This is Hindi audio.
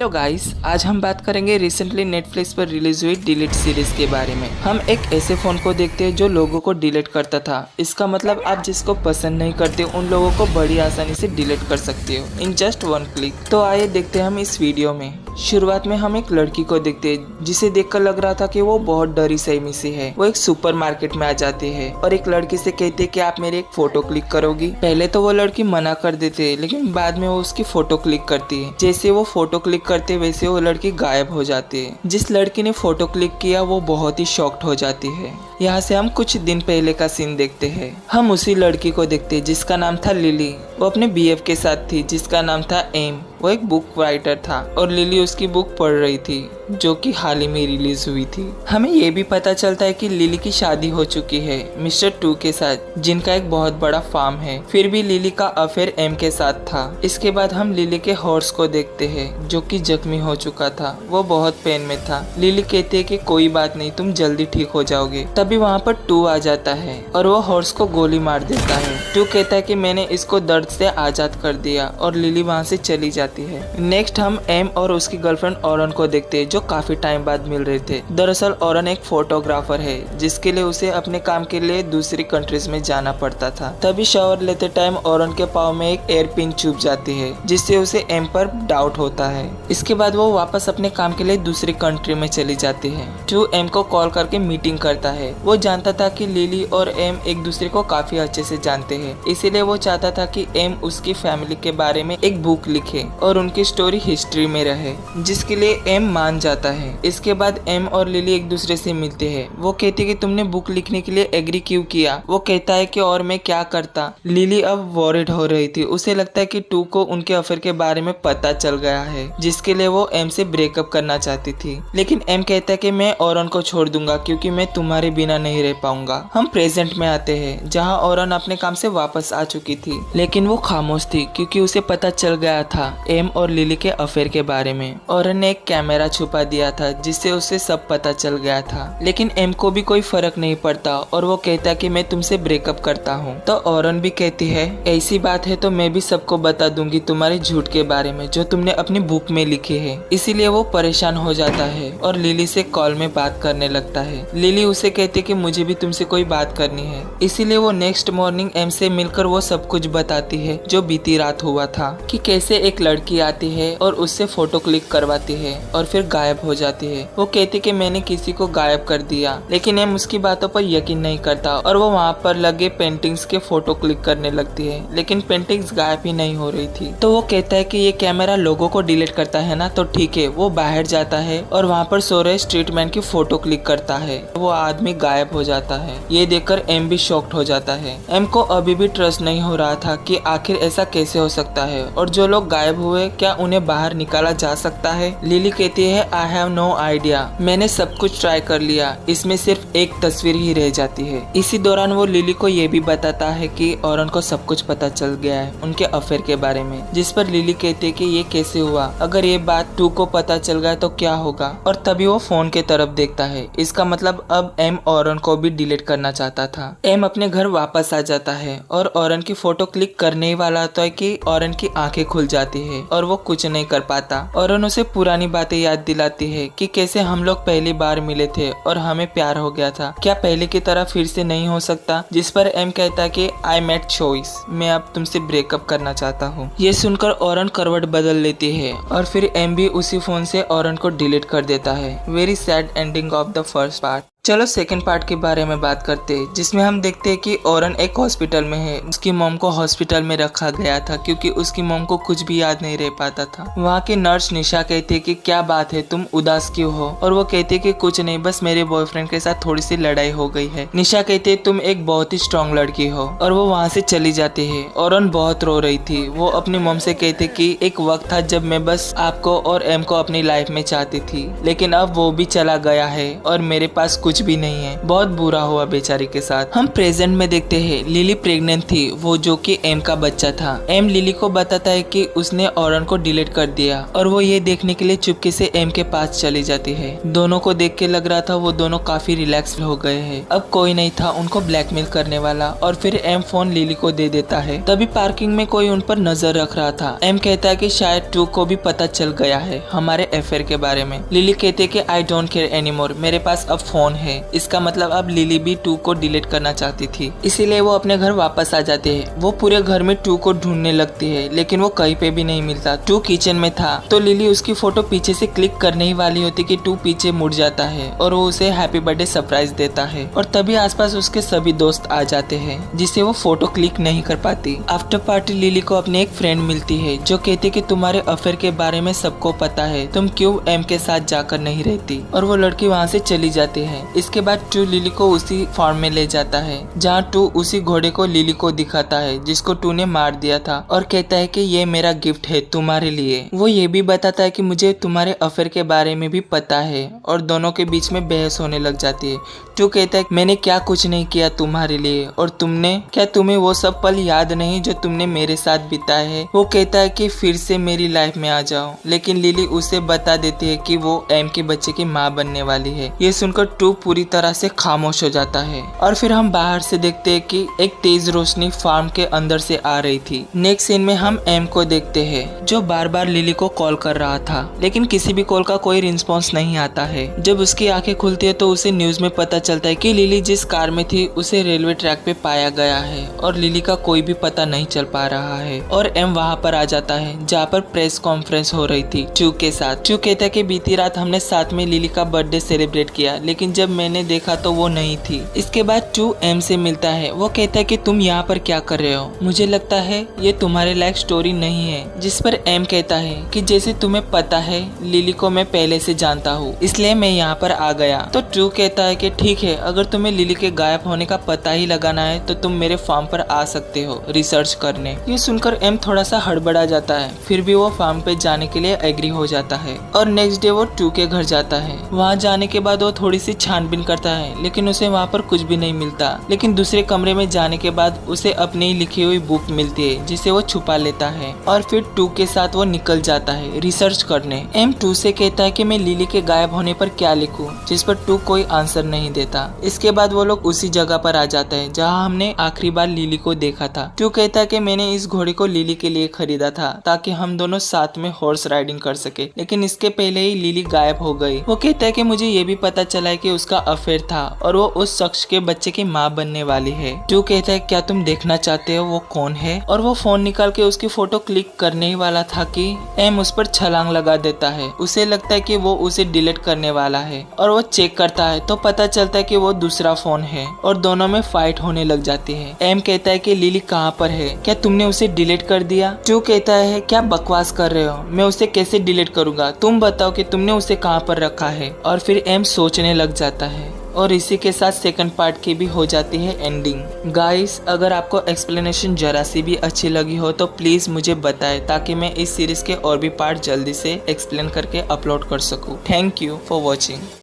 तो गाइस, आज हम बात करेंगे रिसेंटली नेटफ्लिक्स पर रिलीज हुई डिलीट सीरीज के बारे में। हम एक ऐसे फोन को देखते हैं जो लोगों को डिलीट करता था। इसका मतलब आप जिसको पसंद नहीं करते उन लोगों को बड़ी आसानी से डिलीट कर सकते हो इन जस्ट वन क्लिक। तो आइए देखते हैं हम इस वीडियो में। शुरुआत में हम एक लड़की को देखते हैं जिसे देखकर लग रहा था कि वो बहुत डरी सहमी सी है। वो एक सुपरमार्केट में आ जाती है और एक लड़की से कहती है कि आप मेरी एक फोटो क्लिक करोगी। पहले तो वो लड़की मना कर देती है, लेकिन बाद में वो उसकी फोटो क्लिक करती है। जैसे वो फोटो क्लिक करते वैसे वो लड़की गायब हो जाती है। जिस लड़की ने फोटो क्लिक किया वो बहुत ही शॉक्ड हो जाती है। यहाँ से हम कुछ दिन पहले का सीन देखते हैं। हम उसी लड़की को देखते हैं जिसका नाम था लिली। वो अपने बीएफ के साथ थी जिसका नाम था एम। वो एक बुक राइटर था और लिली उसकी बुक पढ़ रही थी जो कि हाल ही में रिलीज हुई थी। हमें ये भी पता चलता है कि लिली की शादी हो चुकी है मिस्टर टू के साथ, जिनका एक बहुत बड़ा फार्म है। फिर भी लिली का अफेयर एम के साथ था। इसके बाद हम लिली के हॉर्स को देखते हैं जो कि जख्मी हो चुका था। वो बहुत पेन में था। लिली कहती है कि कोई बात नहीं, तुम जल्दी ठीक हो जाओगे। तभी वहाँ पर टू आ जाता है और वो हॉर्स को गोली मार देता है। टू कहता है कि मैंने इसको दर्द से आजाद कर दिया और लिली वहाँ से चली जाती है। नेक्स्ट हम एम और उसकी गर्लफ्रेंड औरन को देखते हैं जो काफी टाइम बाद मिल रहे थे। दरअसल औरन एक फोटोग्राफर है जिसके लिए उसे अपने काम के लिए दूसरी कंट्रीज में जाना पड़ता था। तभी शावर लेते टाइम औरन के पाँव में एक एयर पिन चुभ जाती है जिससे उसे एम पर डाउट होता है। इसके बाद वो वापस अपने काम के लिए दूसरी कंट्री में चली जाती है। टू एम को कॉल करके मीटिंग करता है। वो जानता था कि लिली और एम एक दूसरे को काफी अच्छे से जानते हैं, इसीलिए वो चाहता था कि एम उसकी फैमिली के बारे में एक बुक लिखे और उनकी स्टोरी हिस्ट्री में रहे, जिसके लिए एम मान जाता है। इसके बाद एम और लिली एक दूसरे से मिलते हैं। वो कहती कि तुमने बुक लिखने के लिए एग्री क्यों किया। वो कहता है कि और मैं क्या करता। लिली अब वॉरिड हो रही थी। उसे लगता है कि टू को उनके अफेयर के बारे में पता चल गया है, जिसके लिए वो एम से ब्रेकअप करना चाहती थी। लेकिन एम कहता है कि मैं औरन को छोड़ दूंगा क्योंकि मैं तुम्हारे बिना नहीं रह पाऊंगा। हम प्रेजेंट में आते हैं जहाँ औरन अपने काम से वापस आ चुकी थी, लेकिन वो खामोश थी क्योंकि उसे पता चल गया था एम और लिली के अफेयर के बारे में। औरन ने एक कैमरा छुपा दिया था जिससे उसे सब पता चल गया था, लेकिन एम को भी कोई फर्क नहीं पड़ता और वो कहता कि मैं तुमसे ब्रेकअप करता हूँ। तो औरन भी कहती है ऐसी बात है तो मैं भी सबको बता दूंगी तुम्हारे झूठ के बारे में जो तुमने अपनी बुक में लिखी है। इसीलिए वो परेशान हो जाता है और लिली से कॉल में बात करने लगता है। लिली उसे कहती कि मुझे भी तुमसे कोई बात करनी है। इसीलिए वो नेक्स्ट मॉर्निंग एम से मिलकर वो सब कुछ बताती है जो बीती रात हुआ था, कि कैसे एक लड़की आती है और उससे फोटो क्लिक करवाती है और फिर गायब हो जाती है। वो कहती कि मैंने किसी को गायब कर दिया, लेकिन एम उसकी बातों पर यकीन नहीं करता और वो वहाँ पर लगे पेंटिंग्स के फोटो क्लिक करने लगती है, लेकिन पेंटिंग्स गायब ही नहीं हो रही थी। तो वो कहता है कि ये कैमरा लोगों को डिलीट करता है ना, तो ठीक है। वो बाहर जाता है और वहाँ पर सो रहे स्ट्रीट मैन की फोटो क्लिक करता है। वो आदमी गायब हो जाता है। ये देखकर एम भी शॉक्ड हो जाता है। एम को अभी भी ट्रस्ट नहीं हो रहा था कि आखिर ऐसा कैसे हो सकता है और जो लोग गायब हुए क्या उन्हें बाहर निकाला जा सकता है। लिली कहती है आई हैव नो आइडिया, मैंने सब कुछ ट्राई कर लिया, इसमें सिर्फ एक तस्वीर ही रह जाती है। इसी दौरान वो लिली को ये भी बताता है कि औरन को सब कुछ पता चल गया है उनके अफेयर के बारे में, जिस पर लिली कहती है कि ये कैसे हुआ, अगर ये बात टू को पता चल गया तो क्या होगा। और तभी वो फोन के तरफ देखता है। इसका मतलब अब एम औरन को भी डिलीट करना चाहता था। एम अपने घर वापस आ जाता है और औरन की फोटो क्लिक करने ही वाला होता है कि औरन की आंखें खुल जाती है और वो कुछ नहीं कर पाता। औरन उसे पुरानी बातें याद दिलाती है कि कैसे हम लोग पहली बार मिले थे और हमें प्यार हो गया था, क्या पहले की तरह फिर से नहीं हो सकता। जिस पर एम कहता है कि आई मेड चॉइस, मैं अब तुमसे ब्रेकअप करना चाहता हूँ। ये सुनकर औरन करवट बदल लेती है और फिर एम भी उसी फोन से औरन को डिलीट कर देता है। Very sad ending of the first part. चलो सेकंड पार्ट के बारे में बात करते हैं, जिसमें हम देखते हैं कि औरन एक हॉस्पिटल में है। उसकी मॉम को हॉस्पिटल में रखा गया था क्योंकि उसकी मॉम को कुछ भी याद नहीं रह पाता था। वहाँ की नर्स निशा कहती है कि क्या बात है, तुम उदास क्यों हो। और वो कहती है कि कुछ नहीं, बस मेरे बॉयफ्रेंड के साथ थोड़ी सी लड़ाई हो गई है। निशा कहती है तुम एक बहुत ही स्ट्रॉन्ग लड़की हो, और वो वहाँ से चली जाती है। औरन बहुत रो रही थी। वो अपनी मॉम से कहती कि एक वक्त था जब मैं बस आपको और एम को अपनी लाइफ में चाहती थी, लेकिन अब वो भी चला गया है और मेरे पास कुछ कुछ भी नहीं है। बहुत बुरा हुआ बेचारी के साथ। हम प्रेजेंट में देखते हैं लिली प्रेग्नेंट थी, वो जो कि एम का बच्चा था। एम लिली को बताता है कि उसने ऑरन को डिलीट कर दिया और वो ये देखने के लिए चुपके से एम के पास चली जाती है। दोनों को देख के लग रहा था वो दोनों काफी रिलैक्स हो गए हैं। अब कोई नहीं था उनको ब्लैकमेल करने वाला और फिर एम फोन लिली को दे देता है। तभी पार्किंग में कोई उन पर नजर रख रहा था। एम कहता है कि शायद टू को भी पता चल गया है हमारे अफेयर के बारे में। लिली कहते कि आई डोंट केयर एनीमोर, मेरे पास अब फोन है। इसका मतलब अब लिली भी टू को डिलीट करना चाहती थी, इसीलिए वो अपने घर वापस आ जाते हैं। वो पूरे घर में टू को ढूंढने लगती है लेकिन वो कहीं पे भी नहीं मिलता। टू किचन में था तो लिली उसकी फोटो पीछे से क्लिक करने ही वाली होती कि टू पीछे मुड़ जाता है और वो उसे हैप्पी बर्थडे सरप्राइज देता है। और तभी आसपास उसके सभी दोस्त आ जाते हैं जिससे वो फोटो क्लिक नहीं कर पाती। आफ्टर पार्टी लिली को अपनी एक फ्रेंड मिलती है जो कहती कि तुम्हारे अफेयर के बारे में सबको पता है, तुम क्यों एम के साथ जाकर नहीं रहती। और वो लड़की वहाँ से चली जाती है। इसके बाद टू लिली को उसी फार्म में ले जाता है जहाँ टू उसी घोड़े को लिली को दिखाता है जिसको टू ने मार दिया था और कहता है कि ये मेरा गिफ्ट है तुम्हारे लिए। वो ये भी बताता है कि मुझे तुम्हारे अफेयर के बारे में भी पता है और दोनों के बीच में बहस होने लग जाती है। टू कहता है मैंने क्या कुछ नहीं किया तुम्हारे लिए और तुमने क्या, तुम्हें वो सब पल याद नहीं जो तुमने मेरे साथ बिताए है। वो कहता है कि फिर से मेरी लाइफ में आ जाओ, लेकिन लिली उसे बता देती है कि वो एम के बच्चे की माँ बनने वाली है। ये सुनकर टू पूरी तरह से खामोश हो जाता है। और फिर हम बाहर से देखते हैं कि एक तेज रोशनी फार्म के अंदर से आ रही थी। नेक्स्ट सीन में हम एम को देखते हैं जो बार बार लिली को कॉल कर रहा था लेकिन किसी भी कॉल का कोई रिस्पॉन्स नहीं आता है। जब उसकी आंखें खुलती है तो उसे न्यूज में पता चलता है कि लिली जिस कार में थी उसे रेलवे ट्रैक पे पाया गया है और लिली का कोई भी पता नहीं चल पा रहा है। और एम वहाँ पर आ जाता है जहाँ पर प्रेस कॉन्फ्रेंस हो रही थी टू के साथ। टू कहता है कि बीती रात हमने साथ में लिली का बर्थडे सेलिब्रेट किया लेकिन जब मैंने देखा तो वो नहीं थी। इसके बाद टू एम से मिलता है। वो कहता है कि तुम यहाँ पर क्या कर रहे हो, मुझे लगता है ये तुम्हारे लायक स्टोरी नहीं है। जिस पर एम कहता है कि जैसे तुम्हें पता है लिली को मैं पहले से जानता हूँ इसलिए मैं यहाँ पर आ गया। तो टू कहता है कि ठीक है, अगर तुम्हें लिली के गायब होने का पता ही लगाना है तो तुम मेरे फार्म पर आ सकते हो रिसर्च करने। ये सुनकर एम थोड़ा सा हड़बड़ा जाता है, फिर भी वो फार्म पे जाने के लिए एग्री हो जाता है। और नेक्स्ट डे वो टू के घर जाता है। वहाँ जाने के बाद वो थोड़ी सी छानबीन करता है लेकिन उसे वहाँ पर कुछ भी नहीं मिलता। लेकिन दूसरे कमरे में जाने के बाद उसे अपनी ही लिखी हुई बुक मिलती है जिसे वो छुपा लेता है और फिर टू के साथ वो निकल जाता है रिसर्च करने। एम टू से कहता है कि मैं लिली के गायब होने पर क्या लिखूं, जिस पर टू कोई आंसर नहीं देता। इसके बाद वो लोग उसी जगह पर आ जाते हैं जहाँ हमने आखिरी बार लिली को देखा था। टू कहता है कि मैंने इस घोड़े को लिली के लिए खरीदा था ताकि हम दोनों साथ में हॉर्स राइडिंग कर सके, लेकिन इसके पहले ही लिली गायब हो गई। वो कहता है कि मुझे ये भी पता चला है कि उसका अफेयर था और वो उस शख्स के बच्चे की माँ बनने वाली है। टू कहता है क्या तुम देखना चाहते हो वो कौन है। और वो फोन निकाल के उसकी फोटो क्लिक करने ही वाला था कि एम उस पर छलांग लगा देता है। उसे लगता है कि वो उसे डिलीट करने वाला है और वो चेक करता है तो पता चलता है कि वो दूसरा फोन है और दोनों में फाइट होने लग जाती है। एम कहता है कि लिली कहाँ पर है, क्या तुमने उसे डिलीट कर दिया। टू कहता है क्या बकवास कर रहे हो, मैं उसे कैसे डिलीट करूंगा, तुम बताओ कि तुमने उसे कहाँ पर रखा है। और फिर एम सोचने लग जाता है और इसी के साथ सेकंड पार्ट की भी हो जाती है एंडिंग। गाइस, अगर आपको एक्सप्लेनेशन जरा सी भी अच्छी लगी हो तो प्लीज मुझे बताएं ताकि मैं इस सीरीज के और भी पार्ट जल्दी से एक्सप्लेन करके अपलोड कर सकूं। Thank you for watching.